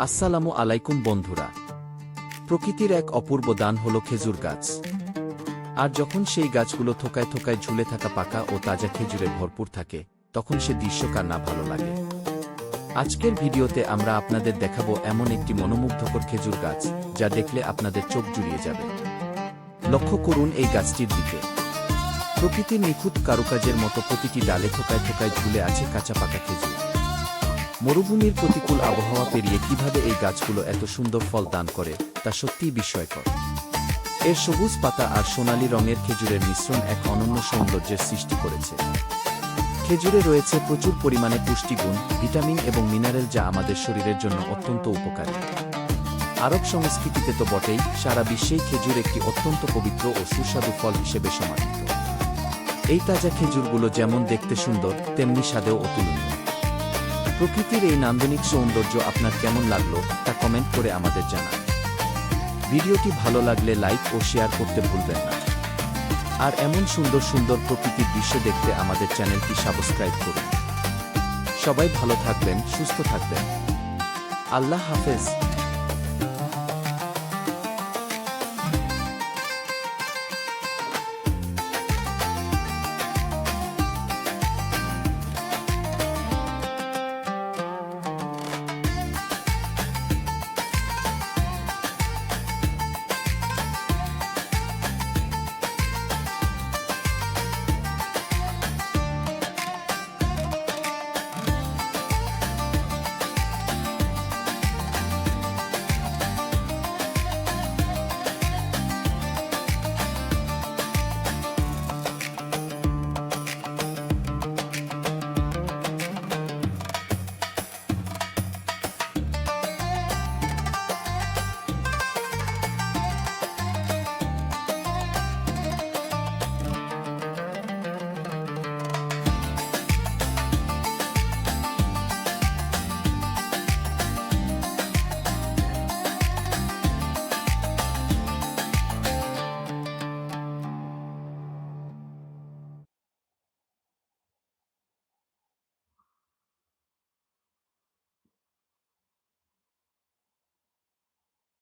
আসসালামু আলাইকুম বন্ধুরা। প্রকৃতির এক অপূর্ব দান হলো খেজুর গাছ। আর যখন সেই গাছগুলো থোকায় থোকায় ঝুলে থাকা পাকা ও তাজা খেজুরে ভরপুর থাকে, তখন সে দৃশ্য কার না ভালো লাগে। আজকের ভিডিওতে আমরা আপনাদের দেখাবো এমন একটি মনোমুগ্ধকর খেজুর গাছ, যা দেখলে আপনাদের চোখ জুড়িয়ে যাবে। লক্ষ্য করুন এই গাছটির দিকে। প্রকৃতির নিখুঁত কারুকাজের মতো প্রতিটি ডালে থোকায় থোকায় ঝুলে আছে কাঁচা পাকা খেজুর। মরুভূমির প্রতিকূল আবহাওয়া পেরিয়ে কিভাবে এই গাছগুলো এত সুন্দর ফল দান করে, তা সত্যিই বিস্ময়কর। এর সবুজ পাতা আর সোনালী রঙের খেজুরের মিশ্রণ এক অনন্য সৌন্দর্যের সৃষ্টি করেছে। খেজুরে রয়েছে প্রচুর পরিমাণে পুষ্টিগুণ, ভিটামিন এবং মিনারেল, যা আমাদের শরীরের জন্য অত্যন্ত উপকারী। আরব সংস্কৃতিতে তো বটেই, সারা বিশ্বেই খেজুর একটি অত্যন্ত পবিত্র ও সুস্বাদু ফল হিসেবে সমাদৃত। এই তাজা খেজুরগুলো যেমন দেখতে সুন্দর, তেমনি স্বাদেও অতুলনীয়। প্রকৃতির এই নান্দনিক সৌন্দর্য আপনার কেমন লাগলো, তা কমেন্ট করে আমাদের জানান। ভিডিওটি ভালো লাগলে লাইক ও শেয়ার করতে ভুলবেন না। আর এমন সুন্দর সুন্দর প্রকৃতির দৃশ্য দেখতে আমাদের চ্যানেলটি সাবস্ক্রাইব করুন। সবাই ভালো থাকবেন, সুস্থ থাকবেন। আল্লাহ হাফেজ।